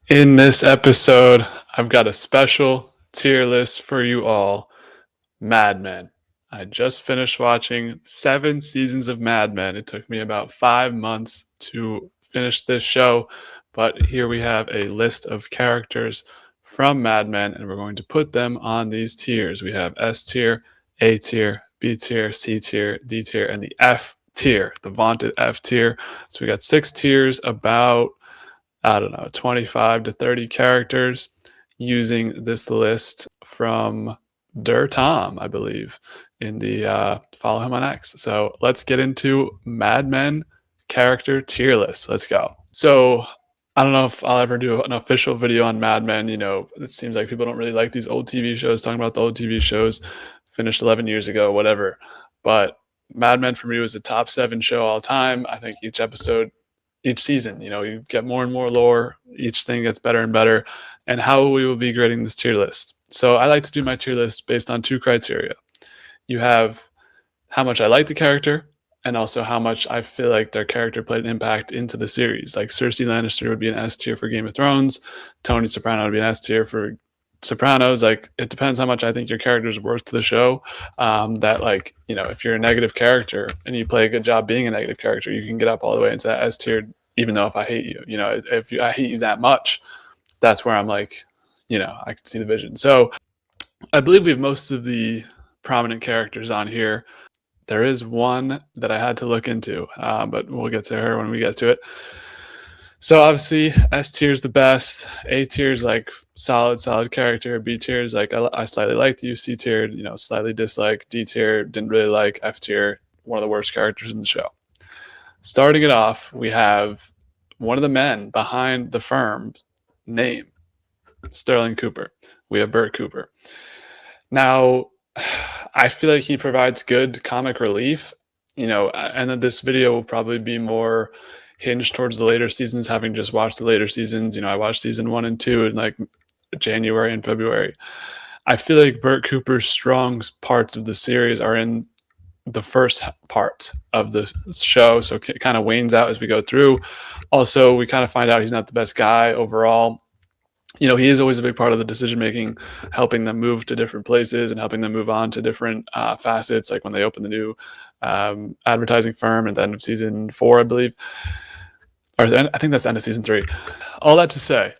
In this episode, I've got a special tier list for you all. Mad Men. I just finished watching 7 seasons of Mad Men. It took me about 5 months to finish this show, but here we have a list of characters from Mad Men, and we're going to put them on these tiers. We have S tier, A tier, B tier, C tier, D tier, and the F tier, the vaunted F tier. So we got 6 tiers, about I don't know, 25 to 30 characters using this list from Der Tom, I believe, in the follow him on X. So let's get into Mad Men character tier list. Let's go. So I don't know if I'll ever do an official video on Mad Men. You know, it seems like people don't really like these old TV shows, talking about the old TV shows finished 11 years ago, whatever. But Mad Men for me was a top 7 show all time. I think each season, you know, you get more and more lore, each thing gets better and better, and how we will be grading this tier list. So I like to do my tier list based on 2 criteria. You have how much I like the character, and also how much I feel like their character played an impact into the series. Like Cersei Lannister would be an S tier for Game of Thrones, Tony Soprano would be an S tier for Sopranos. Like, it depends how much I think your character is worth to the show. That, like, you know, if you're a negative character and you play a good job being a negative character, you can get up all the way into that S tier. Even though if I hate you, you know, if I hate you that much, that's where I'm like, you know, I can see the vision. So I believe we have most of the prominent characters on here. There is one that I had to look into, but we'll get to her when we get to it. So obviously, S tier is the best. A tier is like solid character. B tier is like I slightly liked you. C tier, you know, slightly disliked. D tier, didn't really like. F tier, one of the worst characters in the show. Starting it off, we have one of the men behind the firm's name, Sterling Cooper. We have Bert Cooper. Now, I feel like he provides good comic relief, you know, and that this video will probably be more hinged towards the later seasons, having just watched the later seasons. You know, I watched season 1 and 2 in like January and February. I feel like Bert Cooper's strong parts of the series are in the first part of the show, so it kind of wanes out as we go through. Also, we kind of find out he's not the best guy overall. You know, he is always a big part of the decision making, helping them move to different places and helping them move on to different facets, like when they open the new advertising firm at the end of season 4, I believe, or I think that's the end of season 3. All that to say,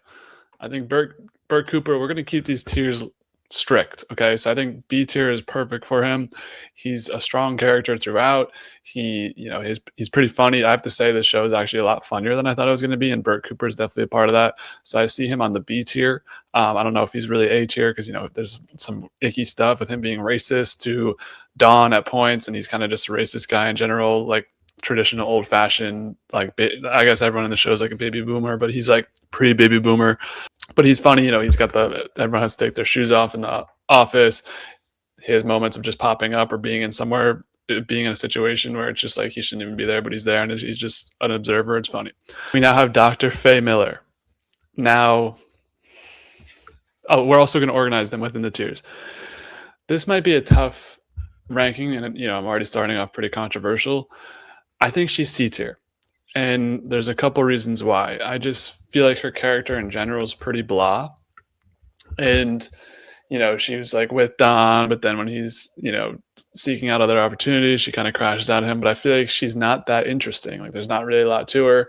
I think Bert Cooper, we're going to keep these tiers strict. Okay, so I think B tier is perfect for him. He's a strong character throughout. You know, he's pretty funny. I have to say, this show is actually a lot funnier than I thought it was going to be, and Bert Cooper is definitely a part of that. So I see him on the B tier. I don't know if he's really A tier because, you know, there's some icky stuff with him being racist to Dawn at points, and he's kind of just a racist guy in general, like traditional old fashioned, like, I guess everyone in the show is like a baby boomer, but he's like pre-baby boomer. But he's funny, you know, he's got everyone has to take their shoes off in the office. He has moments of just popping up or being in somewhere, being in a situation where it's just like he shouldn't even be there, but he's there and he's just an observer. It's funny. We now have Dr. Faye Miller. Now, we're also going to organize them within the tiers. This might be a tough ranking, and, you know, I'm already starting off pretty controversial. I think she's C tier. And there's a couple reasons why. I just feel like her character in general is pretty blah. And, you know, she was like with Don, but then when he's, you know, seeking out other opportunities, she kind of crashes out of him. But I feel like she's not that interesting. Like, there's not really a lot to her.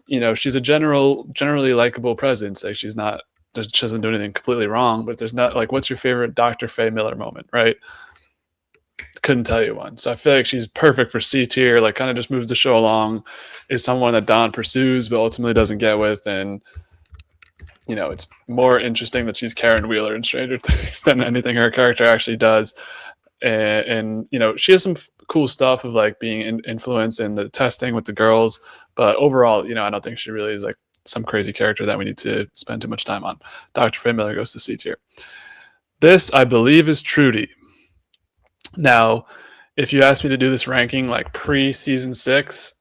You know, she's a generally likable presence. Like, she doesn't do anything completely wrong, but there's not, like, what's your favorite Dr. Faye Miller moment, right? Couldn't tell you one. So I feel like she's perfect for C tier, like kind of just moves the show along, is someone that Don pursues but ultimately doesn't get with. And, you know, it's more interesting that she's Karen Wheeler in Stranger Things than anything her character actually does. And you know, she has some cool stuff of like being influence in the testing with the girls, but overall, you know, I don't think she really is like some crazy character that we need to spend too much time on. Dr. Faye Miller goes to C tier. This, I believe, is Trudy. Now, if you asked me to do this ranking like pre-season 6,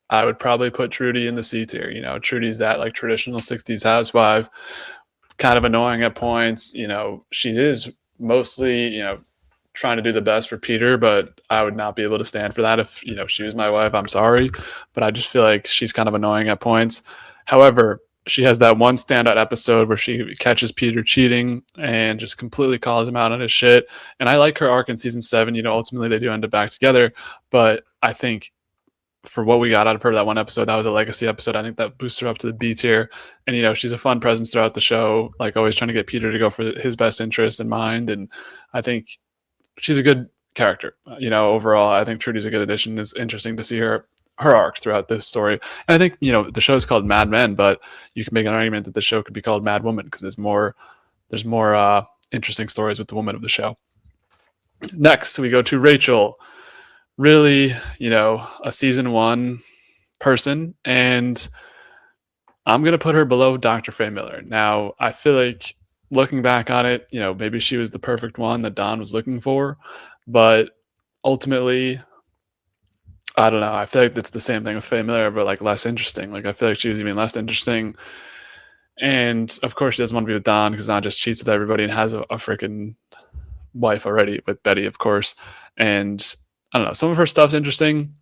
I would probably put Trudy in the C tier. You know, Trudy's that like traditional 60s housewife, kind of annoying at points. You know, she is mostly, you know, trying to do the best for Peter, but I would not be able to stand for that if, you know, she was my wife. I'm sorry, but I just feel like she's kind of annoying at points. However, she has that one standout episode where she catches Peter cheating and just completely calls him out on his shit. And I like her arc in season 7. Ultimately they do end up back together, but I think for what we got out of her that one episode, that was a legacy episode. I think that boosts her up to the B tier. And she's a fun presence throughout the show, like always trying to get Peter to go for his best interest in mind. And I think she's a good character. Overall, I think Trudy's a good addition. It's interesting to see her arc throughout this story. And I think the show is called Mad Men, but you can make an argument that the show could be called Mad Woman because there's more interesting stories with the woman of the show. Next, we go to Rachel. Really, a season 1 person, and I'm gonna put her below Dr. Faye Miller. Now, I feel like looking back on it, maybe she was the perfect one that Don was looking for, but ultimately, I don't know. I feel like it's the same thing with Faye Miller, but like less interesting. Like I feel like she was even less interesting. And of course, she doesn't want to be with Don because Don just cheats with everybody and has a freaking wife already with Betty, of course. And I don't know. Some of her stuff's interesting,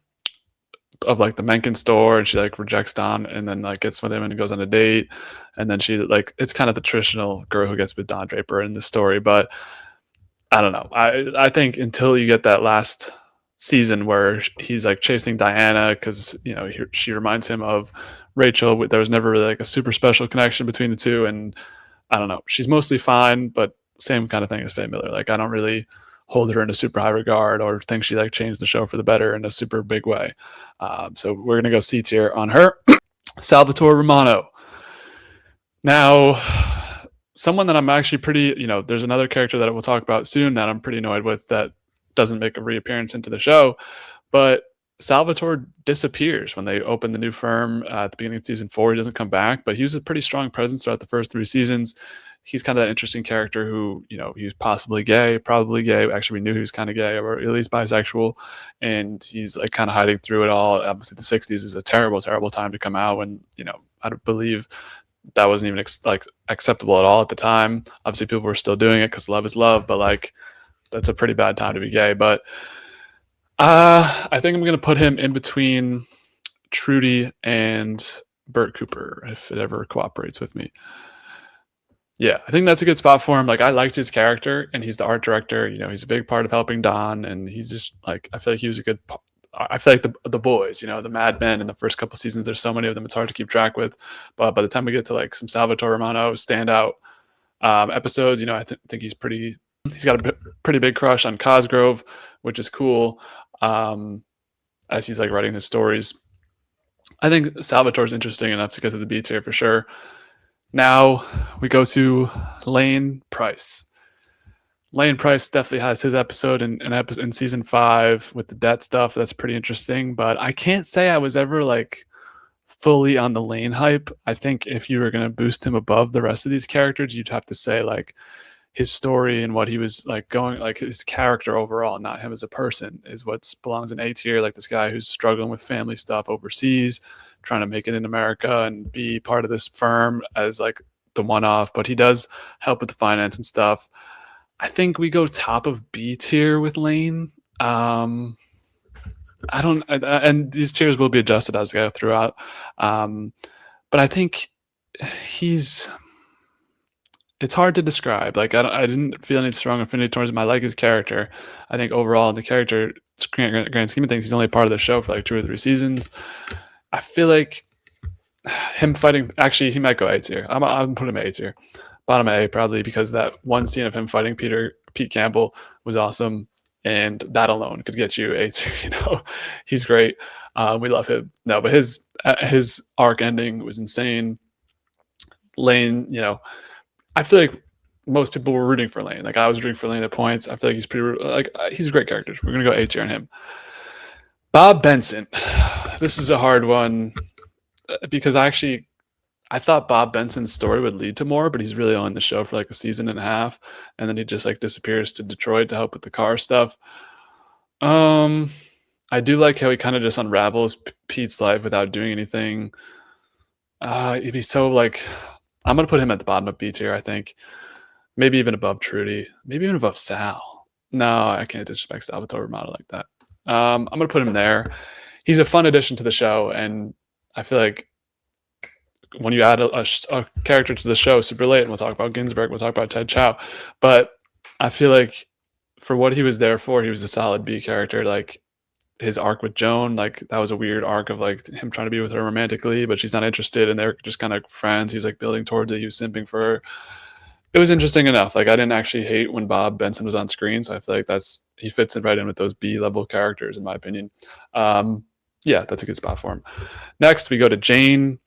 of like the Mencken store, and she like rejects Don and then like gets with him and goes on a date, and then she like it's kind of the traditional girl who gets with Don Draper in the story. But I don't know. I think until you get that last season where he's like chasing Diana because she reminds him of Rachel. There was never really like a super special connection between the two, and I don't know. She's mostly fine, but same kind of thing as Faye Miller. Like I don't really hold her in a super high regard or think she like changed the show for the better in a super big way. So we're gonna go C tier on her. Salvatore Romano. Now, someone that I'm actually pretty, there's another character that we'll talk about soon that I'm pretty annoyed with that doesn't make a reappearance into the show, but Salvatore disappears when they open the new firm at the beginning of season 4. He doesn't come back, but he was a pretty strong presence throughout the first 3 seasons. He's kind of that interesting character who, he's possibly gay, probably gay. Actually, we knew he was kind of gay or at least bisexual. And he's like kind of hiding through it all. Obviously, the 60s is a terrible, terrible time to come out when, I don't believe that wasn't even acceptable at all at the time. Obviously, people were still doing it because love is love, but like that's a pretty bad time to be gay. But I think I'm going to put him in between Trudy and Bert Cooper if it ever cooperates with me. Yeah, I think that's a good spot for him. Like I liked his character, and he's the art director. He's a big part of helping Don, and he's just like I feel like he was a good. I feel like the boys, the Mad Men in the first couple seasons. There's so many of them; it's hard to keep track with. But by the time we get to like some Salvatore Romano standout episodes, I think he's pretty. He's got a pretty big crush on Cosgrove, which is cool. As he's like writing his stories, I think Salvatore's interesting enough to get to the B tier for sure. Now we go to Lane Price. Lane Price definitely has his episode in season 5 with the debt stuff. That's pretty interesting, but I can't say I was ever like fully on the Lane hype. I think if you were going to boost him above the rest of these characters, you'd have to say like his story and what he was like going, like his character overall, not him as a person, is what belongs in A tier. Like this guy who's struggling with family stuff overseas, trying to make it in America and be part of this firm as like the one-off, but he does help with the finance and stuff. I think we go top of B tier with Lane. And these tiers will be adjusted as I go throughout. But I think it's hard to describe. Like I didn't feel any strong affinity towards him. I like his character. I think overall the character, grand scheme of things, he's only part of the show for like 2 or 3 seasons. I feel like him fighting, actually he might go A tier. I'm putting him A tier. Bottom A probably because that one scene of him fighting Pete Campbell was awesome, and that alone could get you A tier. He's great. We love him. No, but his arc ending was insane. Lane, I feel like most people were rooting for Lane. Like I was rooting for Lane at points. I feel like he's a great character. We're gonna go A tier on him. Bob Benson. This is a hard one because I thought Bob Benson's story would lead to more, but he's really on the show for like a season and a half, and then he just like disappears to Detroit to help with the car stuff. I do like how he kind of just unravels Pete's life without doing anything. He'd be so like, I'm gonna put him at the bottom of B tier. I think maybe even above Trudy, maybe even above Sal. No, I can't disrespect Salvatore Romano like that. I'm gonna put him there. He's a fun addition to the show, and I feel like when you add a character to the show super late, and we'll talk about Ginsburg, we'll talk about Ted Chow, but I feel like for what he was there for, he was a solid B character. Like his arc with Joan, like that was a weird arc of like him trying to be with her romantically, but she's not interested, and they're just kind of friends. He was like building towards it. He was simping for her. It was interesting enough. Like I didn't actually hate when Bob Benson was on screen, so I feel like he fits it right in with those B level characters, in my opinion. Yeah, that's a good spot for him. Next, we go to Jane.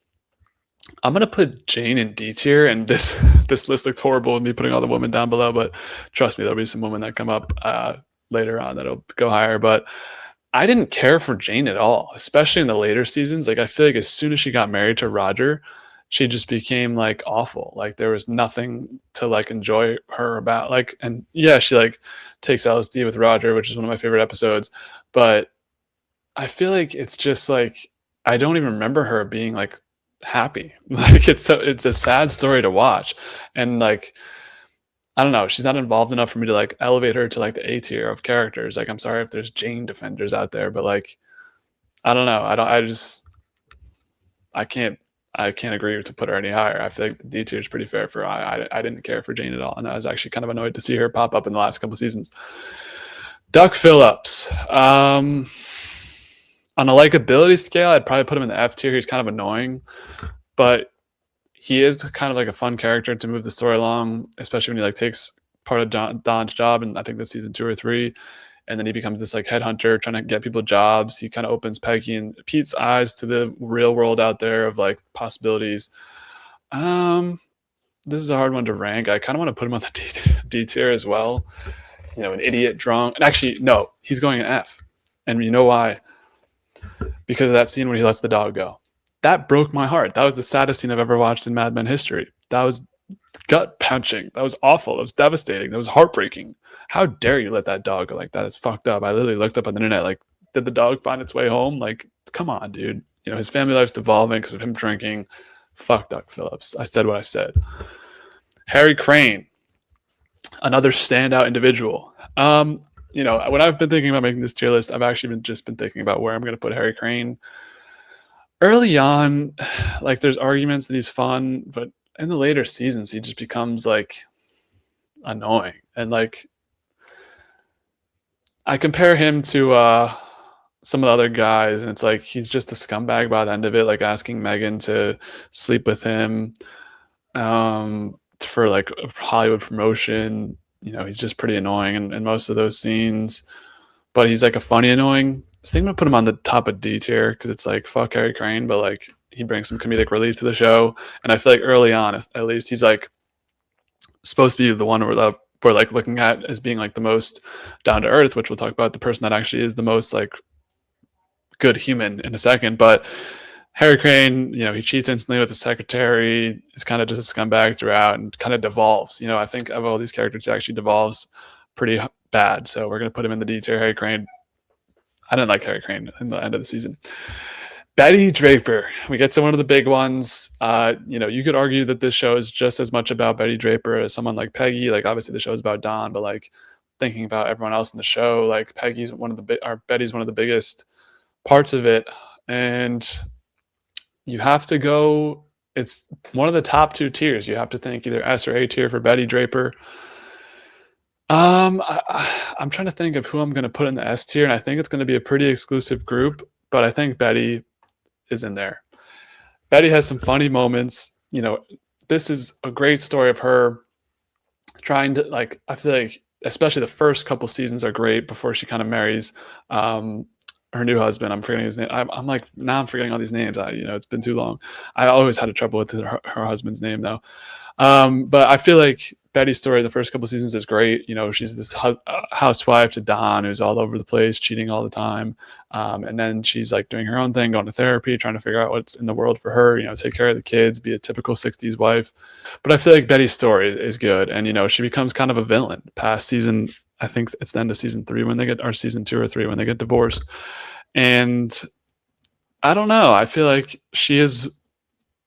I'm gonna put Jane in D tier, and this list looks horrible with me putting all the women down below, but trust me, there'll be some women that come up later on that'll go higher. But I didn't care for Jane at all, especially in the later seasons. Like I feel like as soon as she got married to Roger, she just became like awful. Like there was nothing to like enjoy her about. Like, and yeah, she like takes LSD with Roger, which is one of my favorite episodes. But I feel like it's just like I don't even remember her being like happy. Like it's a sad story to watch, and like I don't know, she's not involved enough for me to like elevate her to like the A tier of characters. Like I'm sorry if there's Jane defenders out there, but like I don't know. I can't agree to put her any higher. I feel like the D tier is pretty fair for I didn't care for Jane at all, and I was actually kind of annoyed to see her pop up in the last couple seasons. Duck Phillips. On a likability scale, I'd probably put him in the F tier. He's kind of annoying, but he is kind of like a fun character to move the story along, especially when he like takes part of Don's job, and I think this season 2 or 3, and then he becomes this like headhunter trying to get people jobs. He kind of opens Peggy and Pete's eyes to the real world out there of like possibilities. This is a hard one to rank. I kind of want to put him on the D tier as well. You know, an idiot drunk. And actually, no, he's going an F. And you know why? Because of that scene when he lets the dog go. That broke my heart. That was the saddest scene I've ever watched in Mad Men history. That was gut punching. That was awful. That was devastating. That was heartbreaking. How dare you let that dog go like that? It's fucked up. I literally looked up on the internet, like, did the dog find its way home? Like, come on, dude. You know, his family life's devolving because of him drinking. Fuck Duck Phillips. I said what I said. Harry Crane, another standout individual. You know, when I've been thinking about making this tier list, I've actually been thinking about where I'm going to put Harry Crane. Early on, like there's arguments that he's fun, but in the later seasons, he just becomes like annoying. And like I compare him to some of the other guys, and it's like he's just a scumbag by the end of it, like asking Megan to sleep with him for like a Hollywood promotion. You know, he's just pretty annoying in most of those scenes, but he's like a funny annoying. I think I'm gonna put him on the top of D tier because it's like fuck Harry Crane, but like he brings some comedic relief to the show, and I feel like early on, at least, he's like supposed to be the one we're like looking at as being like the most down to earth, which we'll talk about, the person that actually is the most like good human in a second. But Harry Crane, you know, he cheats instantly with the secretary. He's kind of just a scumbag throughout and kind of devolves. You know, I think of all these characters, he actually devolves pretty bad. So we're going to put him in the D tier. Harry Crane. I didn't like Harry Crane in the end of the season. Betty Draper. We get to one of the big ones. You know, you could argue that this show is just as much about Betty Draper as someone like Peggy. Like, obviously, the show is about Don, but like thinking about everyone else in the show, like Betty's one of the biggest parts of it, and you have to go. It's one of the top 2 tiers. You have to think either S or A tier for Betty Draper. I'm trying to think of who I'm going to put in the S tier, and I think it's going to be a pretty exclusive group, but I think Betty is in there. Betty has some funny moments. You know, this is a great story of her trying to, like, I feel like especially the first couple seasons are great before she kind of marries her new husband. I'm forgetting his name. I'm like, now I'm forgetting all these names. You know, it's been too long. I always had a trouble with her husband's name though. But I feel like Betty's story the first couple seasons is great. You know, she's this housewife to Don who's all over the place, cheating all the time. And then she's like doing her own thing, going to therapy, trying to figure out what's in the world for her, you know, take care of the kids, be a typical 60s wife. But I feel like Betty's story is good. And, you know, she becomes kind of a villain past season. I think it's the end of season 3 when they get, or season 2 or 3 when they get divorced. And I don't know. I feel like she is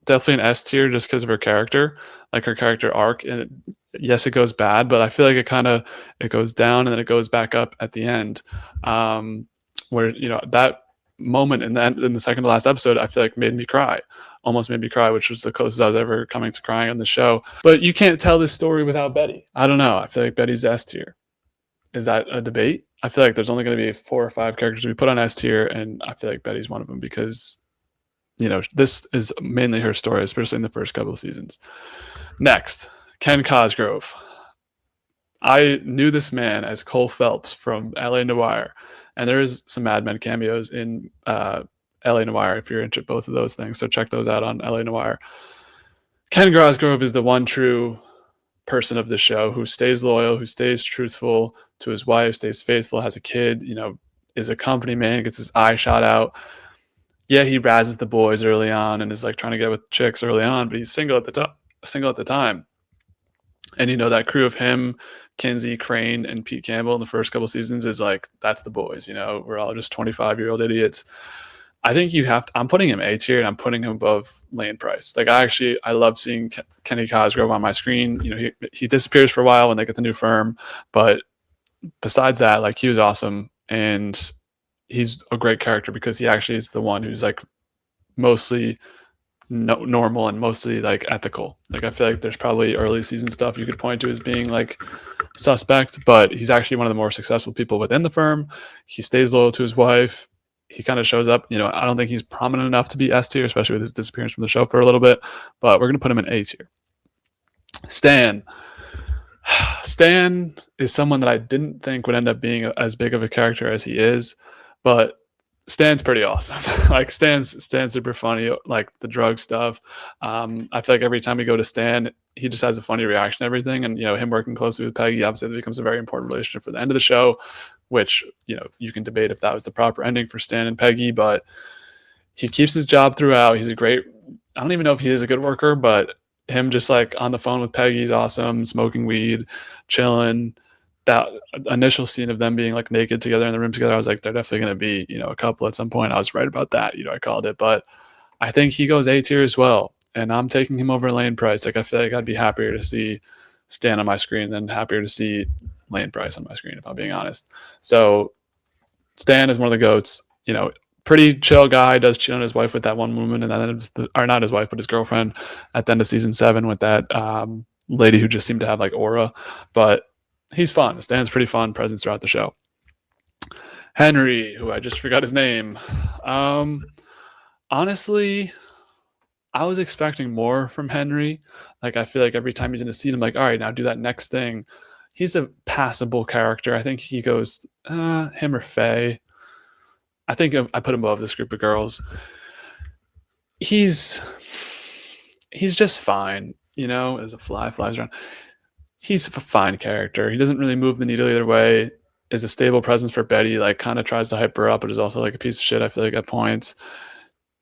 definitely an S tier just because of her character, like her character arc. And yes, it goes bad, but I feel like it goes down and then it goes back up at the end. Where, you know, that moment in the second to last episode, I feel like made me cry. almost made me cry, which was the closest I was ever coming to crying on the show. But you can't tell this story without Betty. I don't know. I feel like Betty's S tier. Is that a debate? I feel like there's only going to be 4 or 5 characters we put on S tier, and I feel like Betty's one of them because, this is mainly her story, especially in the first couple of seasons. Next, Ken Cosgrove. I knew this man as Cole Phelps from LA Noire, and there is some Mad Men cameos in LA Noire if you're into both of those things. So check those out on LA Noire. Ken Cosgrove is the one true person of the show who stays loyal, who stays truthful to his wife, stays faithful, has a kid, is a company man, gets his eye shot out. Yeah, he razzes the boys early on and is like trying to get with chicks early on, but he's single at the time. And that crew of him, Kinsey, Crane, and Pete Campbell in the first couple seasons is like, that's the boys. We're all just 25-year-old idiots. I think I'm putting him A tier, and I'm putting him above Lane Pryce. Like, I love seeing Kenny Cosgrove on my screen. He disappears for a while when they get the new firm, but besides that, like, he was awesome, and he's a great character because he actually is the one who's like mostly normal and mostly like ethical. Like, I feel like there's probably early season stuff you could point to as being like suspect, but he's actually one of the more successful people within the firm. He stays loyal to his wife. He kind of shows up. I don't think he's prominent enough to be S tier, especially with his disappearance from the show for a little bit, but we're going to put him in A tier. Stan is someone that I didn't think would end up being as big of a character as he is, but Stan's pretty awesome. Like, Stan's super funny, like the drug stuff. I feel like every time we go to Stan, he just has a funny reaction to everything. And, him working closely with Peggy, obviously that becomes a very important relationship for the end of the show, which, you can debate if that was the proper ending for Stan and Peggy, but he keeps his job throughout. He's I don't even know if he is a good worker, but him just like on the phone with Peggy is awesome, smoking weed, chilling. That initial scene of them being like naked together in the room together, I was like, they're definitely going to be, a couple at some point. I was right about that. I called it, but I think he goes A tier as well. And I'm taking him over Lane Pryce. Like, I feel like I'd be happier to see Stan on my screen than happier to see Lane Pryce on my screen, if I'm being honest. So Stan is one of the GOATs, pretty chill guy, does cheat on his wife with that one woman, and then or not his wife, but his girlfriend at the end of season 7 with that lady who just seemed to have like aura. But he's fun. Stan's pretty fun presence throughout the show. Henry, who I just forgot his name. Honestly, I was expecting more from Henry. Like, I feel like every time he's in a scene, I'm like, all right, now do that next thing. He's a passable character. I think he goes him or Faye. I think I put him above this group of girls. He's just fine, as a fly flies around. He's a fine character. He doesn't really move the needle either way. Is a stable presence for Betty, like kind of tries to hype her up, but is also like a piece of shit, I feel like, at points.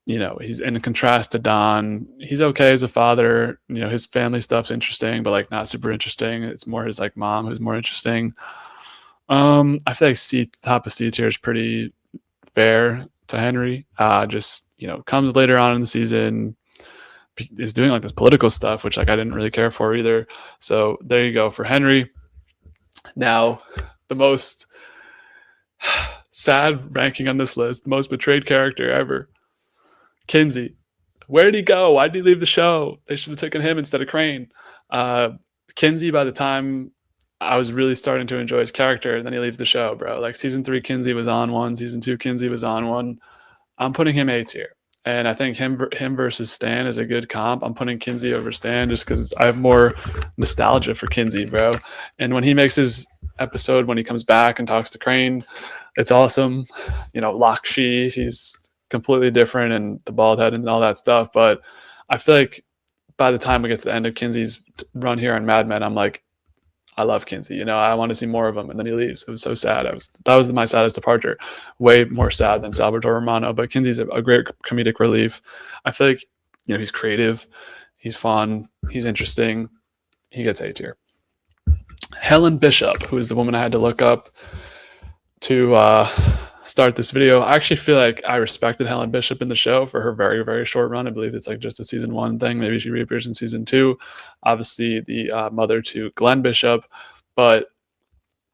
He's in contrast to Don. He's okay as a father. His family stuff's interesting, but like not super interesting. It's more his like mom who's more interesting. I feel like top of C tier is pretty fair to Henry. Just, comes later on in the season, is doing like this political stuff, which like I didn't really care for either. So there you go for Henry. Now, the most sad ranking on this list, the most betrayed character ever, Kinsey. Where did he go? Why did he leave the show? They should have taken him instead of Crane. Kinsey, by the time I was really starting to enjoy his character, and then he leaves the show, bro. Like, season 3, Kinsey was on one. Season 2, Kinsey was on one. I'm putting him A tier. And I think him versus Stan is a good comp. I'm putting Kinsey over Stan just because I have more nostalgia for Kinsey, bro. And when he makes his episode, when he comes back and talks to Crane, it's awesome. Lakshmi, he's completely different, and the bald head and all that stuff. But I feel like by the time we get to the end of Kinsey's run here on Mad Men, I'm like, I love Kinsey. I want to see more of him. And then he leaves. It was so sad. That was my saddest departure. Way more sad than Salvatore Romano. But Kinsey's a great comedic relief. I feel like, he's creative. He's fun. He's interesting. He gets A tier. Helen Bishop, who is the woman I had to look up to start this video. I actually feel like I respected Helen Bishop in the show for her very, very short run. I believe it's like just a season 1 thing. Maybe she reappears in season 2. Obviously, the mother to Glenn Bishop. But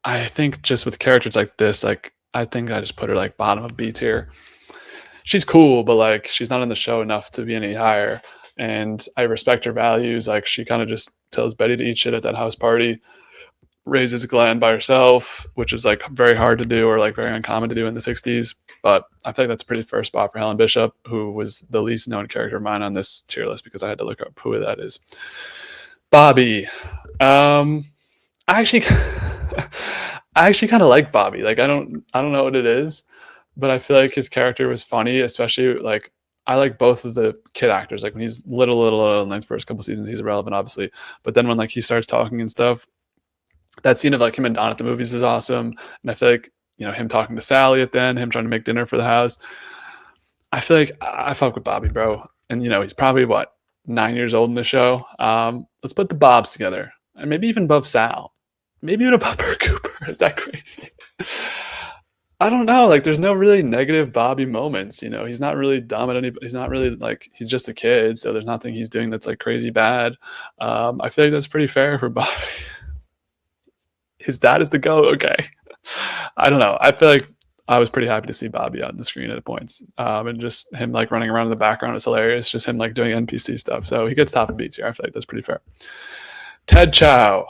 I think just with characters like this, like, I think I just put her like bottom of B tier. she's cool, but like she's not in the show enough to be any higher. And I respect her values. Like she kind of just tells Betty to eat shit at that house party, raises Glenn by herself, which is like very hard to do or like very uncommon to do in the 60s. But I think that's a pretty fair spot for Helen Bishop, who was the least known character of mine on this tier list because I had to look up who that is. Bobby. I actually I actually kind of like Bobby. Like I don't know what it is, but I feel like his character was funny, especially like I like both of the kid actors. Like when he's little in the first couple seasons, he's irrelevant, obviously. But then when like he starts talking and stuff, that scene of like him and Don at the movies is awesome. And I feel like, him talking to Sally at the end, him trying to make dinner for the house. I feel like I fuck with Bobby, bro. And he's probably what, 9 years old in the show. Let's put the Bobs together. And maybe even above Sal. Maybe even above Bert Cooper. Is that crazy? I don't know. Like, there's no really negative Bobby moments. He's not really dumb at any. He's not really like he's just a kid. So there's nothing he's doing that's like crazy bad. I feel like that's pretty fair for Bobby. His dad is the GOAT. Okay. I don't know. I feel like I was pretty happy to see Bobby on the screen at points. And just him like running around in the background is hilarious. Just him like doing NPC stuff. So he gets top of beats here. I feel like that's pretty fair. Ted Chow.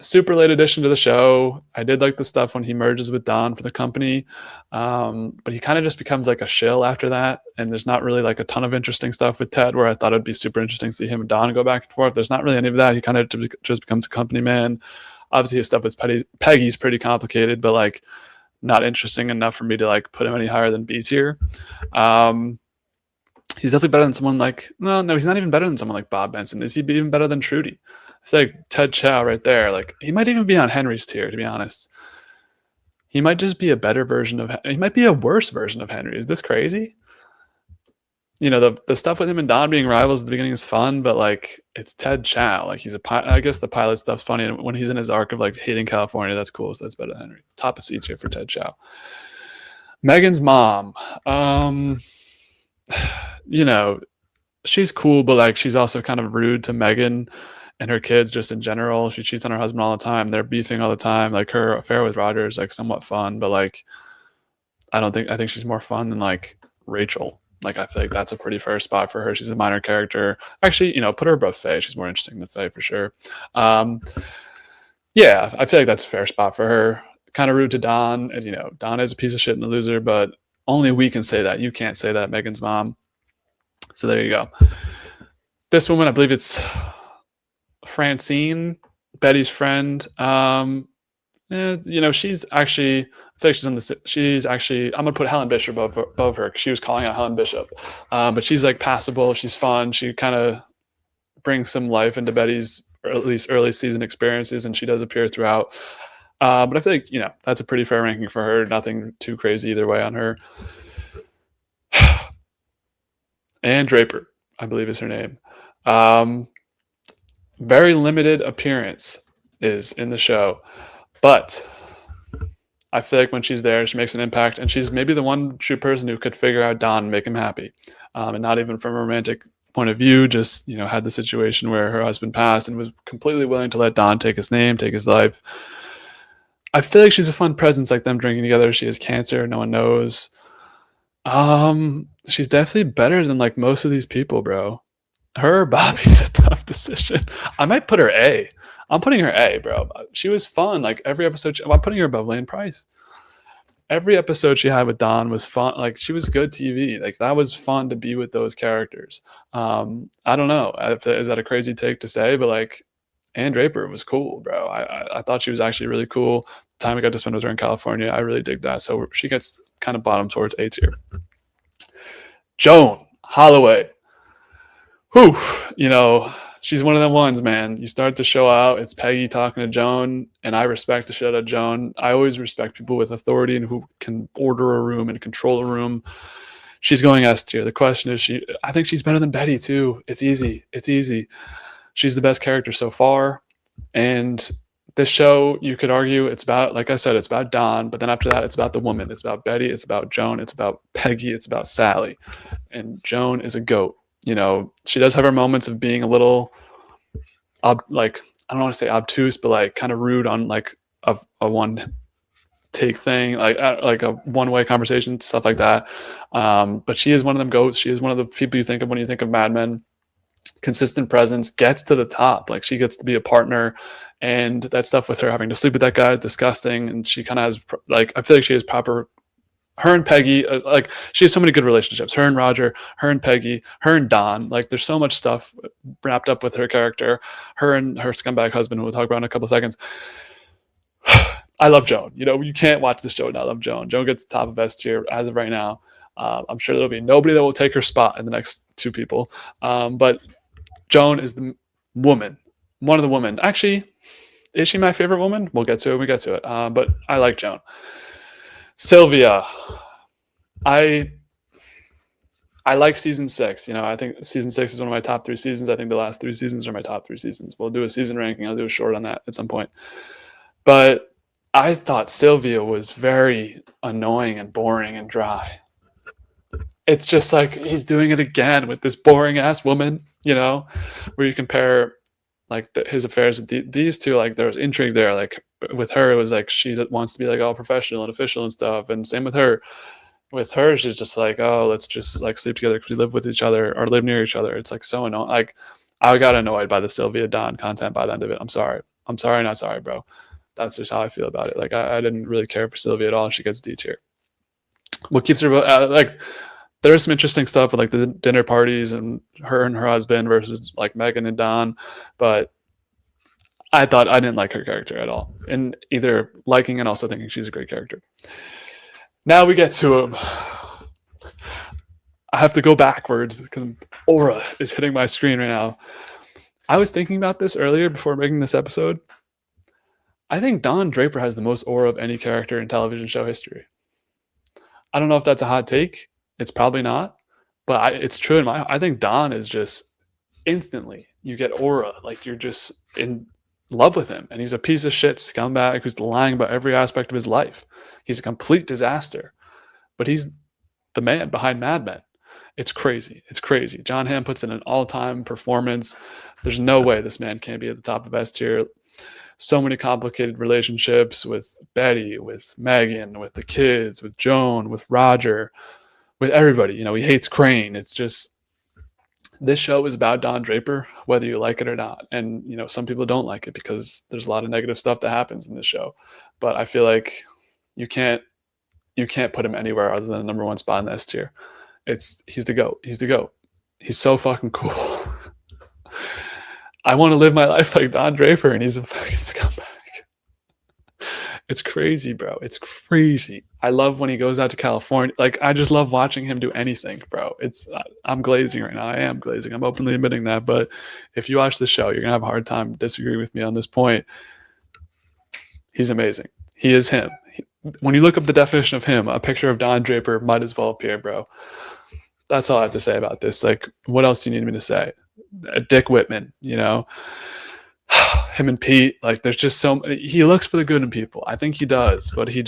Super late addition to the show. I did like the stuff when he merges with Don for the company. But he kind of just becomes like a shill after that. And there's not really like a ton of interesting stuff with Ted where I thought it'd be super interesting to see him and Don go back and forth. There's not really any of that. He kind of just becomes a company man. Obviously his stuff with Peggy's pretty complicated, but like not interesting enough for me to like put him any higher than B tier. He's definitely better than someone like, no, he's not even better than someone like Bob Benson. Is he even better than Trudy? It's like Ted Chow right there. Like he might even be on Henry's tier, to be honest. He might just be a better version of, he might be a worse version of Henry. Is this crazy? The stuff with him and Don being rivals at the beginning is fun, but like it's Ted Chow. Like I guess the pilot stuff's funny. And when he's in his arc of like hating California, that's cool. So that's better than Henry. Top of C tier for Ted Chow. Megan's mom. She's cool, but like she's also kind of rude to Megan and her kids just in general. She cheats on her husband all the time. They're beefing all the time. Like her affair with Roger is like somewhat fun, but like I think she's more fun than like Rachel. Like I feel like that's a pretty fair spot for her. She's a minor character. Actually, put her above Faye. She's more interesting than Faye for sure. Yeah, I feel like that's a fair spot for her. Kind of rude to Don, and Don is a piece of shit and a loser, but only we can say that. You can't say that, Megan's mom. So there you go. This woman, I believe it's Francine, Betty's friend. She's actually, I feel like she's actually, I'm going to put Helen Bishop above her because she was calling out Helen Bishop. But she's like passable. She's fun. She kind of brings some life into Betty's, or at least early season experiences, and she does appear throughout. But I feel like, that's a pretty fair ranking for her. Nothing too crazy either way on her. Ann Draper, I believe is her name. Very limited appearance is in the show, but I feel like when she's there, she makes an impact, and she's maybe the one true person who could figure out Don and make him happy, and not even from a romantic point of view. Just had the situation where her husband passed and was completely willing to let Don take his name, take his life. I feel like she's a fun presence, like them drinking together. She has cancer, no one knows. She's definitely better than like most of these people, bro. Her or Bobby's a tough decision. I might put her A. I'm putting her A, bro. She was fun. Like every episode, I'm putting her above Lane Price. Every episode she had with Don was fun. Like she was good TV. Like that was fun to be with those characters. I don't know. Is that a crazy take to say? But like Ann Draper was cool, bro. I thought she was actually really cool. The time I got to spend with her in California, I really dig that. So she gets kind of bottom towards A tier. Joan Holloway. Whew, she's one of them ones, man. You start the show out, it's Peggy talking to Joan, and I respect the shit out of Joan. I always respect people with authority and who can order a room and control a room. She's going S tier. The question is, I think she's better than Betty too. It's easy. She's the best character so far, and this show, you could argue it's about, like I said, it's about Don, but then after that, it's about the woman. It's about Betty. It's about Joan. It's about Peggy. It's about Sally, and Joan is a GOAT. She does have her moments of being a little, like, I don't want to say obtuse, but like kind of rude on like a one take thing, like a one-way conversation, stuff like that. But she is one of them goats. She is one of the people you think of when you think of Mad Men. Consistent presence, gets to the top. Like, she gets to be a partner, and that stuff with her having to sleep with that guy is disgusting. And she kind of has, like, I feel like she has proper. Her and Peggy, like, she has so many good relationships. Her and Roger, her and Peggy, her and Don. Like, there's so much stuff wrapped up with her character. Her and her scumbag husband, who we'll talk about in a couple of seconds. I love Joan. You know, you can't watch the show and not love Joan. Joan gets the top of S tier as of right now. I'm sure there'll be nobody that will take her spot in the next two people. But Joan is the woman, one of the women. Actually, is she my favorite woman? We'll get to it when we get to it. But I like Joan. Sylvia. I like season 6. You know, I think season 6 is one of my top 3 seasons. I think the last 3 seasons are my top 3 seasons. We'll do a season ranking. I'll do a short on that at some point. But I thought Sylvia was very annoying and boring and dry. It's just like he's doing it again with this boring ass woman, you know, where you compare like his affairs with these two. Like, there was intrigue there. Like, with her, it was like she wants to be like all professional and official and stuff. And same with her. With her, she's just like, oh, let's just like sleep together because we live with each other or live near each other. It's like so annoying. Like, I got annoyed by the Sylvia Don content by the end of it. I'm sorry, not sorry, bro. That's just how I feel about it. Like, I didn't really care for Sylvia at all. She gets D tier. What keeps her like, there's some interesting stuff with like the dinner parties and her husband versus like Megan and Don, but I thought I didn't like her character at all, and either liking and also thinking she's a great character. Now we get to him. I have to go backwards because Aura is hitting my screen right now. I was thinking about this earlier before making this episode. I think Don Draper has the most aura of any character in television show history. I don't know if that's a hot take. It's probably not, but it's true in my. I think Don is just instantly, you get aura, like you're just in love with him, and he's a piece of shit scumbag who's lying about every aspect of his life. He's a complete disaster, but he's the man behind Mad Men. It's crazy. It's crazy. Jon Hamm puts in an all-time performance. There's no way this man can't be at the top of S tier. So many complicated relationships with Betty, with Megan, with the kids, with Joan, with Roger, with everybody. You know, he hates Crane. It's just, this show is about Don Draper, whether you like it or not. And, you know, some people don't like it because there's a lot of negative stuff that happens in this show. But I feel like you can't put him anywhere other than the number 1 spot in the S tier. He's the GOAT. He's the GOAT. He's so fucking cool. I want to live my life like Don Draper, and he's a fucking scumbag. It's crazy, bro. It's crazy. I love when he goes out to California. Like, I just love watching him do anything, bro. I'm glazing right now. I am glazing. I'm openly admitting that. But if you watch the show, you're going to have a hard time disagreeing with me on this point. He's amazing. He is him. When you look up the definition of him, a picture of Don Draper might as well appear, bro. That's all I have to say about this. Like, what else do you need me to say? Dick Whitman, you know, him and Pete, like, there's just he looks for the good in people. I think he does, but he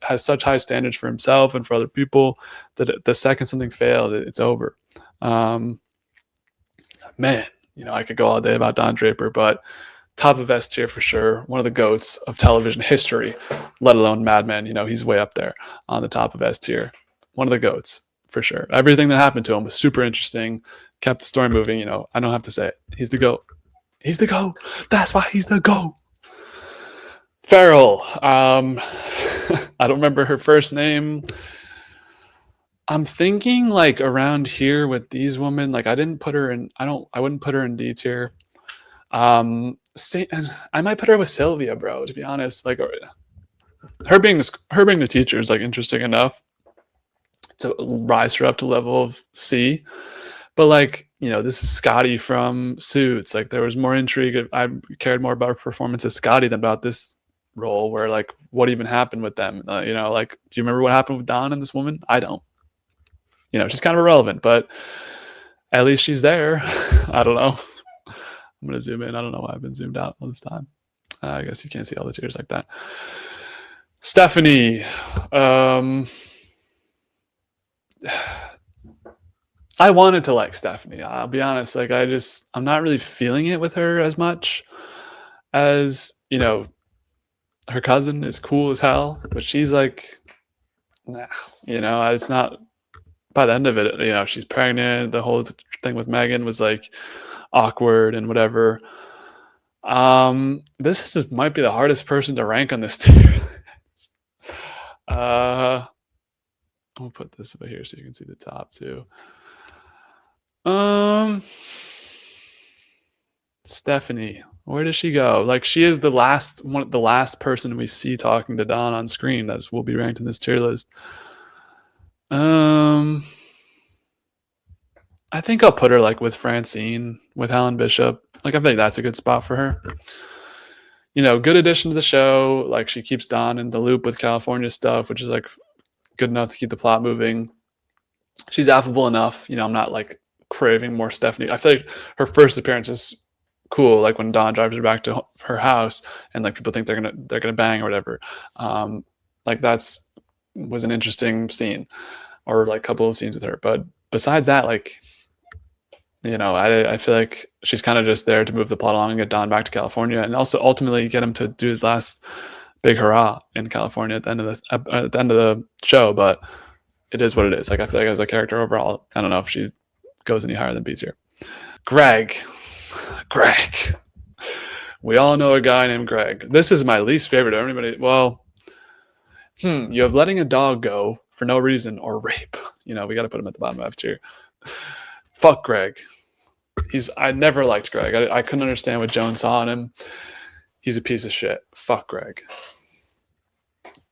has such high standards for himself and for other people that the second something fails, it's over. Man, you know, I could go all day about Don Draper, but top of S tier for sure. One of the GOATs of television history, let alone Mad Men. You know, he's way up there on the top of S tier. One of the GOATs for sure. Everything that happened to him was super interesting. Kept the story moving. You know, I don't have to say it. He's the GOAT. He's the GOAT. That's why he's the GOAT. Farrell. I don't remember her first name. I'm thinking like around here with these women. Like, I didn't put her in. I wouldn't put her in D tier. I might put her with Sylvia, bro. To be honest, like her being the teacher is like interesting enough to rise her up to level of C. But like, you know, this is Scotty from Suits. Like, there was more intrigue. I cared more about her performance as Scotty than about this role, where like what even happened with them. You know, like, do you remember what happened with Don and this woman? I don't. You know, she's kind of irrelevant, but at least she's there. I don't know. I'm going to zoom in. I don't know why I've been zoomed out all this time. I guess you can't see all the tears like that. Stephanie. I wanted to like Stephanie. I'll be honest. Like, I'm not really feeling it with her as much as, you know, her cousin is cool as hell, but she's like, nah, it's not. By the end of it, she's pregnant. The whole thing with Megan was like awkward and whatever. Might be the hardest person to rank on this tier. I'm gonna put this over here so you can see the top too. Stephanie, where does she go? Like, she is the last person we see talking to Don on screen that will be ranked in this tier list. I think I'll put her like with Francine, with Helen Bishop. Like, I think that's a good spot for her. Good addition to the show. Like, she keeps Don in the loop with California stuff, which is like good enough to keep the plot moving. She's affable enough. I'm not like craving more Stephanie. I feel like her first appearance is cool, like when Don drives her back to her house and like people think they're gonna bang or whatever. Like, was an interesting scene, or like couple of scenes with her. But besides that, like, I feel like she's kind of just there to move the plot along and get Don back to California, and also ultimately get him to do his last big hurrah in California at the end of the show. But it is what it is. Like, I feel like as a character overall, I don't know if she goes any higher than B tier. Greg. We all know a guy named Greg. This is my least favorite. Everybody, well, you have letting a dog go for no reason or rape. We got to put him at the bottom of F tier. Fuck Greg. I never liked Greg. I couldn't understand what Joan saw in him. He's a piece of shit. Fuck Greg.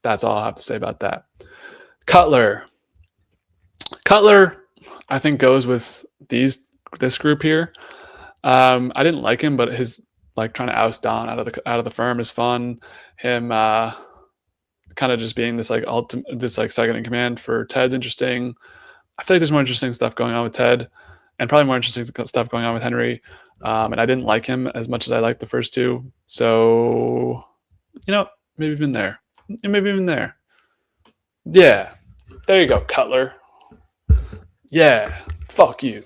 That's all I have to say about that. Cutler, I think goes with this group here. I didn't like him, but his like trying to oust Don out of the firm is fun. Him kind of just being this like second in command for Ted's interesting. I feel like there's more interesting stuff going on with Ted, and probably more interesting stuff going on with Henry. And I didn't like him as much as I liked the first two. So, maybe even there. Maybe even there. Yeah. There you go, Cutler. Yeah. Fuck you.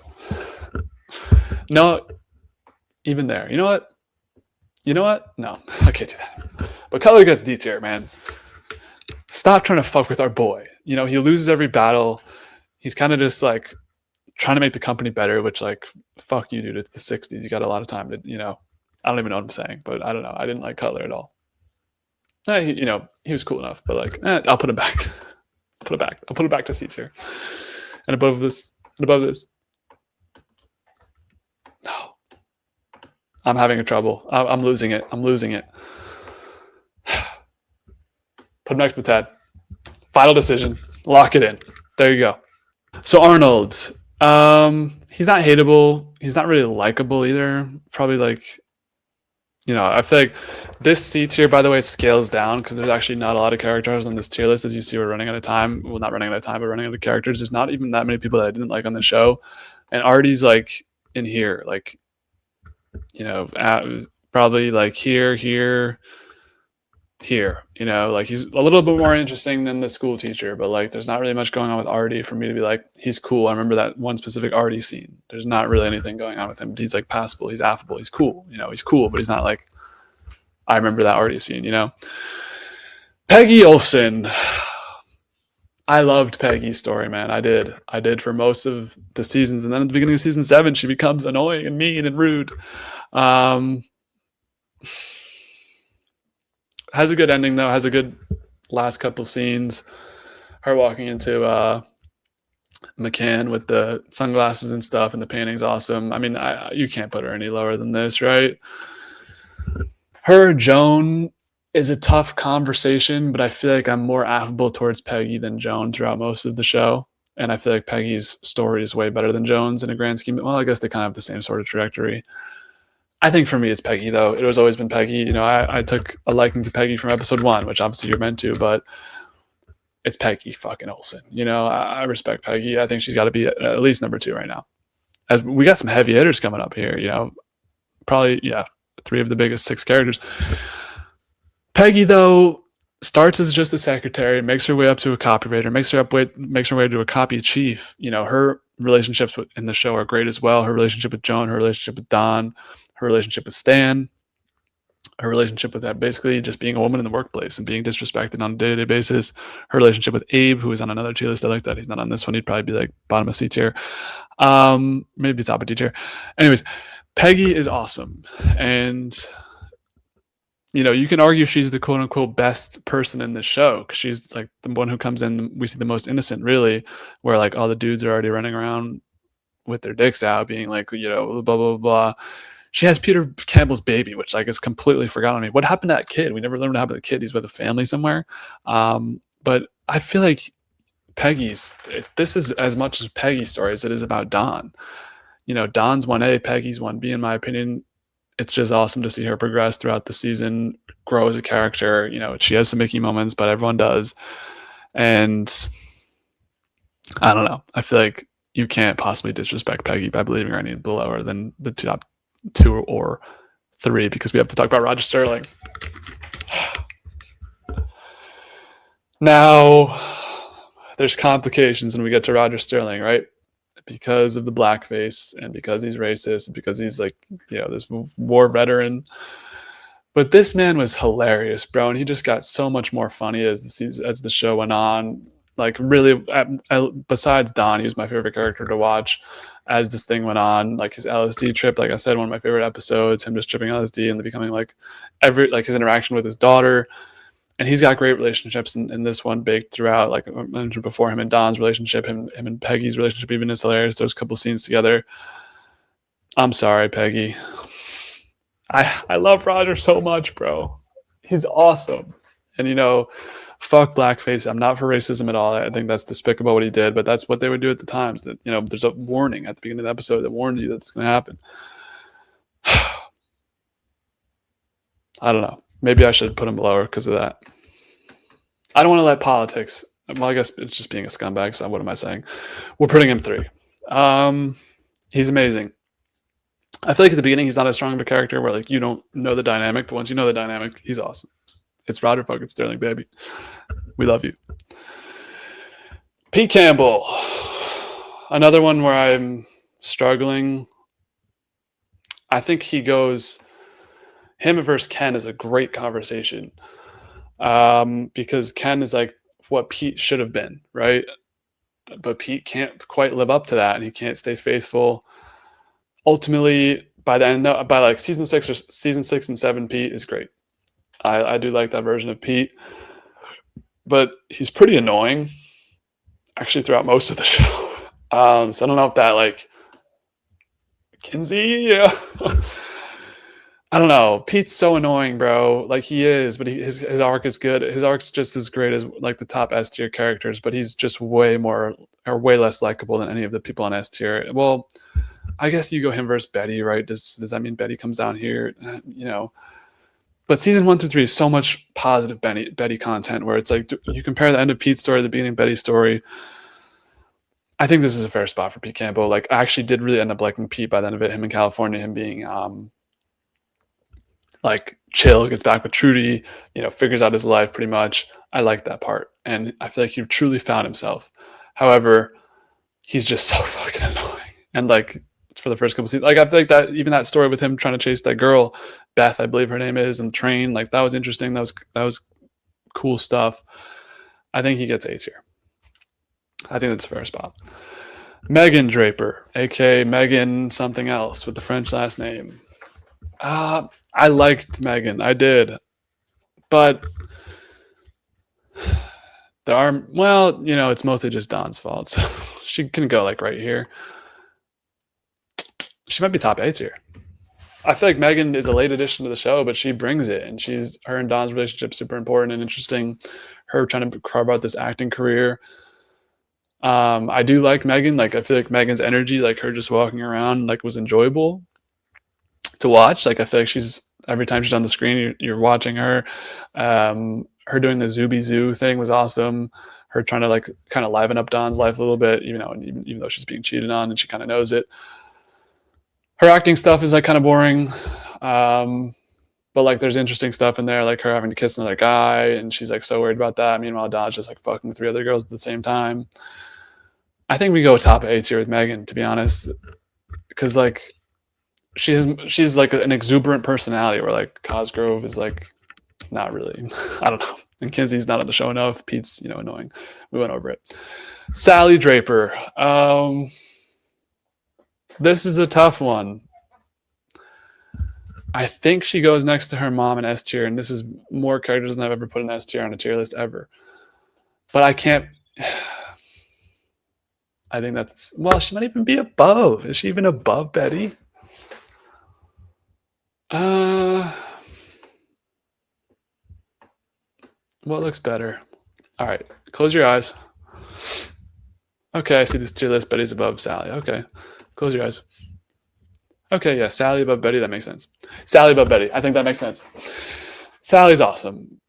No, even there. You know what? No, I can't do that. But Cutler gets D tier, man. Stop trying to fuck with our boy. He loses every battle. He's kind of just like trying to make the company better, which, like, fuck you, dude. It's the 60s. You got a lot of time to, I don't even know what I'm saying, but I don't know. I didn't like Cutler at all. He was cool enough, but like, I'll put him back. I'll put it back to C tier. And above this. No. I'm having a trouble. I'm losing it. Put him next to Ted. Final decision. Lock it in. There you go. So Arnold. He's not hateable. He's not really likable either. Probably like, I feel like this C tier, by the way, scales down because there's actually not a lot of characters on this tier list. As you see, we're running out of time. Well, not running out of time, but running out of characters. There's not even that many people that I didn't like on the show. And Artie's like in here, like, probably like here, like he's a little bit more interesting than the school teacher, but like there's not really much going on with Artie for me to be like, he's cool. I remember that one specific Artie scene. There's not really anything going on with him, but he's like passable, he's affable, he's cool, he's cool, but he's not like, I remember that Artie scene, Peggy Olson. I loved Peggy's story, man. I did for most of the seasons, and then at the beginning of season 7, she becomes annoying and mean and rude. Has a good ending though. Has a good last couple scenes. Her walking into McCann with the sunglasses and stuff, and the painting's awesome. I mean, you can't put her any lower than this, right? Her Joan is a tough conversation, but I feel like I'm more affable towards Peggy than Joan throughout most of the show. And I feel like Peggy's story is way better than Joan's in a grand scheme. Well, I guess they kind of have the same sort of trajectory. I think for me it's Peggy, though. It has always been Peggy. I took a liking to Peggy from episode 1, which obviously you're meant to, but it's Peggy fucking Olson. I respect Peggy. I think she's got to be at least number 2 right now. As we got some heavy hitters coming up here, probably, 3 of the biggest 6 characters. Peggy, though, starts as just a secretary, makes her way up to a copywriter, makes her way to a copy chief. Her relationships in the show are great as well. Her relationship with Joan, her relationship with Don, her relationship with Stan. her relationship with that, basically just being a woman in the workplace and being disrespected on a day-to-day basis. Her relationship with Abe, who is on another tier list. I like that he's not on this one. He'd probably be like bottom of C tier, maybe top of D tier. Anyways, Peggy is awesome, and you can argue she's the quote unquote best person in this show because she's like the one who comes in. We see the most innocent, really, where like all the dudes are already running around with their dicks out, being like, blah blah blah. She has Peter Campbell's baby, which like is completely forgotten on me. What happened to that kid? We never learned what happened to the kid. He's with a family somewhere. But I feel like this is as much as Peggy's story as it is about Don. Don's 1A, Peggy's 1B, in my opinion. It's just awesome to see her progress throughout the season, grow as a character. She has some Mickey moments, but everyone does. And I don't know. I feel like you can't possibly disrespect Peggy by believing her any lower than the top 2 or 3, because we have to talk about Roger Sterling. Now, there's complications when we get to Roger Sterling, right? Because of the blackface and because he's racist, and because he's like, this war veteran. But this man was hilarious, bro, and he just got so much more funny as the show went on. Like, really, besides Don, he was my favorite character to watch as this thing went on. Like his LSD trip, like I said, one of my favorite episodes, him just tripping LSD and becoming like his interaction with his daughter. And he's got great relationships in this one, baked throughout. Like I mentioned before, him and Don's relationship, him and Peggy's relationship even is hilarious. There's a couple scenes together. I'm sorry, Peggy. I love Roger so much, bro. He's awesome. And fuck blackface. I'm not for racism at all. I think that's despicable what he did, but that's what they would do at the times. That there's a warning at the beginning of the episode that warns you that's going to happen. I don't know. Maybe I should put him lower because of that. I don't want to let politics. Well, I guess it's just being a scumbag. So what am I saying? We're putting him 3. He's amazing. I feel like at the beginning he's not as strong of a character where like you don't know the dynamic, but once you know the dynamic, he's awesome. It's Roger fucking Sterling, baby. We love you. Pete Campbell. Another one where I'm struggling. I think he goes... Him versus Ken is a great conversation because Ken is like what Pete should have been, right? But Pete can't quite live up to that, and he can't stay faithful. Ultimately, by like season 6 and 7, Pete is great. I do like that version of Pete, but he's pretty annoying actually throughout most of the show. So I don't know if that like Kinsey, yeah. I don't know. Pete's so annoying, bro. Like he is, but his arc is good. His arc's just as great as like the top S tier characters, but he's just way less likable than any of the people on S tier. Well, I guess you go him versus Betty, right? Does that mean Betty comes down here? But season 1 through 3 is so much positive Betty content where it's like you compare the end of Pete's story to the beginning of Betty's story. I think this is a fair spot for Pete Campbell. Like I actually did really end up liking Pete by the end of it. Him in California, him being like chill, gets back with Trudy, figures out his life pretty much. I like that part. And I feel like he truly found himself. However, he's just so fucking annoying. And like for the first couple seasons, like I feel like that even that story with him trying to chase that girl, Beth, I believe her name is, and the train, like that was interesting. That was cool stuff. I think he gets A tier. I think that's a fair spot. Megan Draper, aka Megan something else with the French last name. I liked Megan. I did. But it's mostly just Don's fault. So she can go like right here. She might be top 8 tier. I feel like Megan is a late addition to the show, but she brings it. And her and Don's relationship super important and interesting. Her trying to carve out this acting career. I do like Megan. Like I feel like Megan's energy, like her just walking around, like was enjoyable to watch. Like I feel like every time she's on the screen, you're watching her. Her doing the Zooby Zoo thing was awesome. Her trying to like kind of liven up Don's life a little bit, even though she's being cheated on and she kind of knows it. Her acting stuff is like kind of boring. But like there's interesting stuff in there, like her having to kiss another guy, and she's like so worried about that. Meanwhile, Don's just like fucking 3 other girls at the same time. I think we go top 8 tier with Megan, to be honest, because like she's like an exuberant personality, where like Cosgrove is like not really. I don't know. And Kinsey's not on the show enough. Pete's annoying. We went over it. Sally Draper. This is a tough one. I think she goes next to her mom in S tier, and this is more characters than I've ever put in S tier on a tier list ever. But I can't. I think that's, well, she might even be above. Is she even above Betty? What looks better? All right, close your eyes. Okay, I see this tier list. Betty's above Sally. Okay, close your eyes. Okay, yeah, Sally above Betty. That makes sense. Sally above Betty. I think that makes sense. Sally's awesome.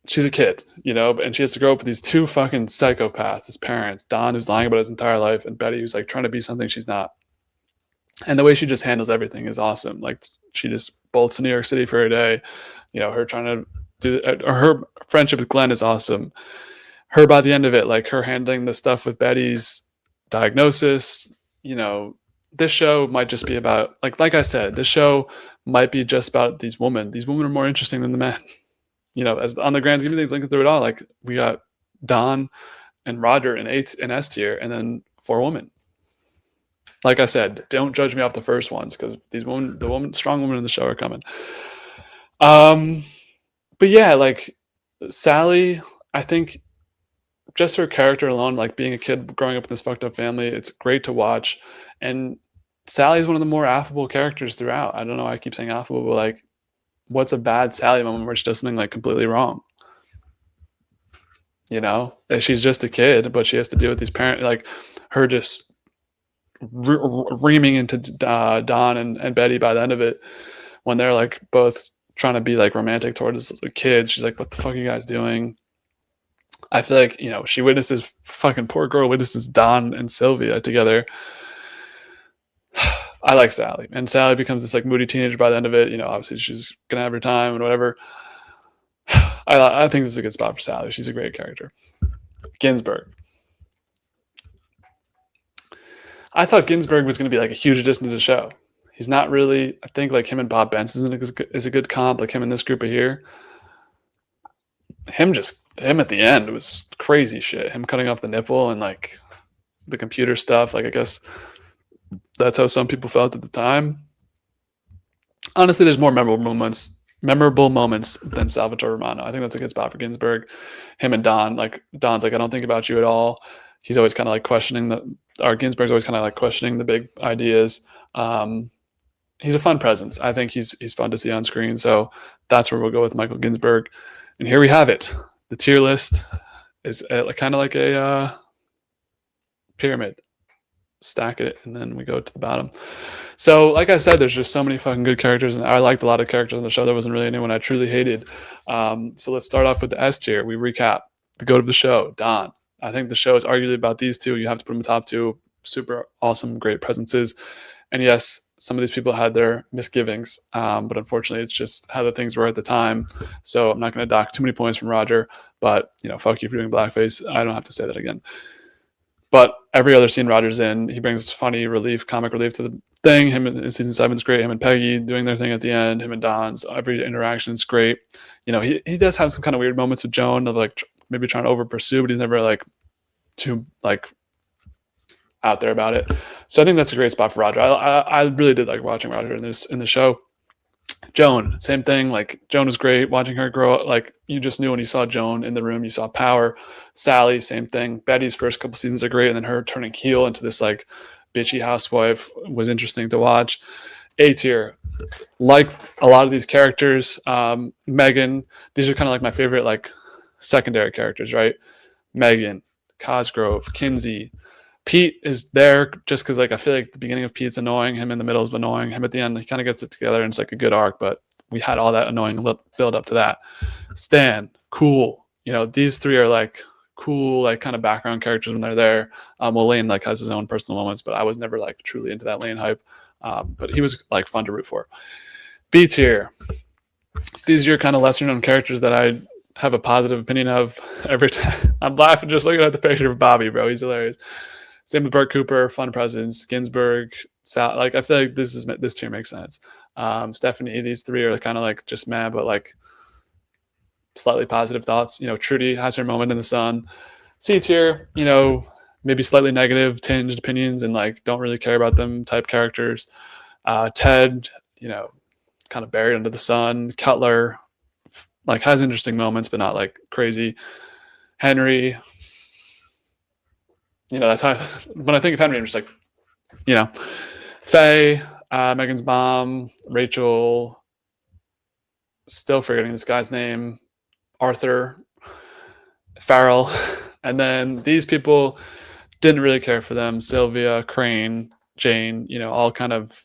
She's a kid, and she has to grow up with these two fucking psychopaths as parents. Don, who's lying about his entire life, and Betty, who's like trying to be something she's not. And the way she just handles everything is awesome. Like, she just bolts to New York City for a day. Her trying to do, or her friendship with Glenn is awesome. Her, by the end of it, like her handling the stuff with Betty's diagnosis, this show might just be about, like I said, this show might be just about these women. These women are more interesting than the men. As on the grand scheme of things, looking through it all, like we got Don and Roger in S tier, and then 4 women. Like I said, don't judge me off the first ones, because the strong women in the show are coming. But yeah, like Sally, I think just her character alone, like being a kid growing up in this fucked up family, it's great to watch. And Sally's one of the more affable characters throughout. I don't know, I keep saying affable, but like, what's a bad Sally moment where she does something like completely wrong? She's just a kid, but she has to deal with these parents, like her just reaming into Don and Betty by the end of it, when they're like both trying to be like romantic towards the kids. She's like, what the fuck are you guys doing? I feel like, she witnesses, fucking poor girl witnesses Don and Sylvia together. I like Sally, and Sally becomes this like moody teenager by the end of it. Obviously she's gonna have her time and whatever. I think this is a good spot for Sally. She's a great character. Ginsburg. I thought Ginsburg was going to be like a huge addition to the show. He's not really. I think like him and Bob Benson is a good comp. Like him in this group of here. Him at the end was crazy shit. Him cutting off the nipple and like the computer stuff. Like, I guess that's how some people felt at the time. Honestly, there's more memorable moments than Salvatore Romano. I think that's a good spot for Ginsburg. Him and Don, like Don's like, I don't think about you at all. He's always kind of like questioning Ginsburg's always kind of like questioning the big ideas. He's a fun presence. I think he's fun to see on screen. So that's where we'll go with Michael Ginsburg. And here we have it. The tier list is kind of like a pyramid. Stack it, and then we go to the bottom. So, like I said, there's just so many fucking good characters, and I liked a lot of characters on the show. There wasn't really anyone I truly hated. So let's start off with the S tier. We recap the goat of the show, Don. I think the show is arguably about these two. You have to put them in the top 2. Super awesome, great presences. And yes, some of these people had their misgivings, but unfortunately, it's just how the things were at the time. So I'm not going to dock too many points from Roger, but fuck you for doing blackface. I don't have to say that again. But every other scene Roger's in, he brings funny relief, comic relief to the thing. Him in season 7 is great. Him and Peggy doing their thing at the end. Him and Don's every interaction is great. He does have some kind of weird moments with Joan of like maybe trying to over pursue, but he's never like too like out there about it. So I think that's a great spot for Roger. I really did like watching Roger in the show. Joan, same thing. Like, Joan was great. Watching her grow up, like, you just knew when you saw Joan in the room, you saw power. Sally, same thing. Betty's first couple seasons are great, and then her turning heel into this like bitchy housewife was interesting to watch. A tier, liked a lot of these characters. Megan, these are kind of like my favorite like secondary characters, right? Megan, Cosgrove, Kinsey. Pete is there just because like I feel like the beginning of Pete's annoying, him in the middle is annoying, him at the end he kind of gets it together and it's like a good arc, but we had all that annoying build up to that. Stan, cool. These 3 are like cool, like kind of background characters when they're there. Well, Lane like has his own personal moments, but I was never like truly into that Lane hype. But he was like fun to root for. B tier. These are your kind of lesser known characters that I have a positive opinion of every time. I'm laughing just looking at the picture of Bobby, bro. He's hilarious. Same with Bert Cooper, fun presence. Ginsburg, Like I feel like this tier makes sense. Stephanie, these three are kind of like just mad, but like slightly positive thoughts. Trudy has her moment in the sun. C tier, maybe slightly negative tinged opinions and like don't really care about them type characters. Ted, kind of buried under the sun. Cutler, like has interesting moments, but not like crazy. Henry, that's how when I think of Henry, I'm just like, Faye, Megan's mom, Rachel, still forgetting this guy's name, Arthur, Farrell, and then these people didn't really care for them. Sylvia, Crane, Jane, all kind of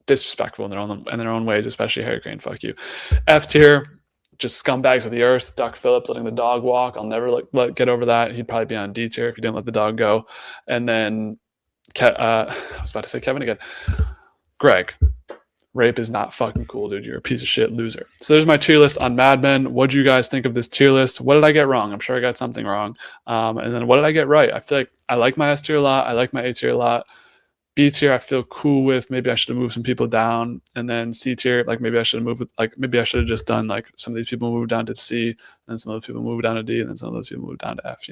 disrespectful in their own ways, especially Harry Crane. Fuck you. F tier, just scumbags of the earth. Duck Phillips letting the dog walk. I'll never get over that. He'd probably be on D tier if he didn't let the dog go. And then I was about to say Kevin again. Greg, rape is not fucking cool, dude. You're a piece of shit loser. So there's my tier list on Mad Men. What do you guys think of this tier list? What did I get wrong? I'm sure I got something wrong. And then what did I get right? I feel like I like my S tier a lot. I like my A tier a lot. B tier, I feel cool with. Maybe I should have moved some people down. And then C tier, like maybe I should have moved. Maybe I should have just done like some of these people moved down to C, and then some of those people moved down to D, and then some of those people moved down to F.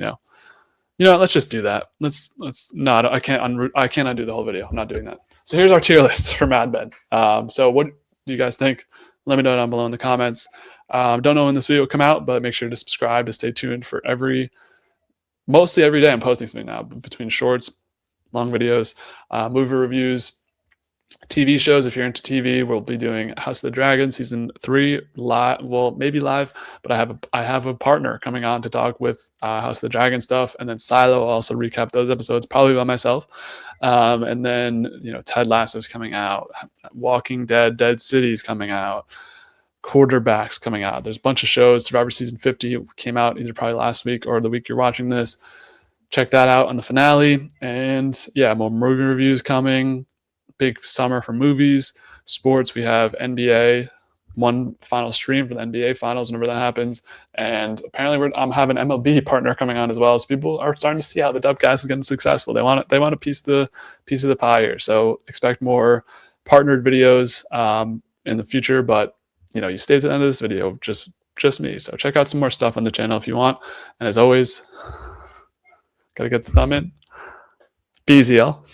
Let's just do that. Let's not. I can't undo the whole video. I'm not doing that. So here's our tier list for Mad Men. So what do you guys think? Let me know down below in the comments. Don't know when this video will come out, but make sure to subscribe to stay tuned for mostly every day I'm posting something now, between shorts, long videos, movie reviews, TV shows. If you're into TV, we'll be doing House of the Dragon season 3 live. Well, maybe live, but I have a partner coming on to talk with House of the Dragon stuff, and then Silo will also recap those episodes, probably by myself. And then Ted Lasso's coming out, Walking Dead, Dead City's coming out, Quarterbacks coming out. There's a bunch of shows. Survivor season 50 came out either probably last week or the week you're watching this. Check that out on the finale. And yeah, more movie reviews coming. Big summer for movies. Sports, we have NBA, one final stream for the NBA finals whenever that happens. And apparently I'm having an MLB partner coming on as well. So people are starting to see how the Dubcast is getting successful. They want a piece of the pie here. So expect more partnered videos in the future. But you stay to the end of this video, just me. So check out some more stuff on the channel if you want. And as always, gotta get the thumb in. BZL.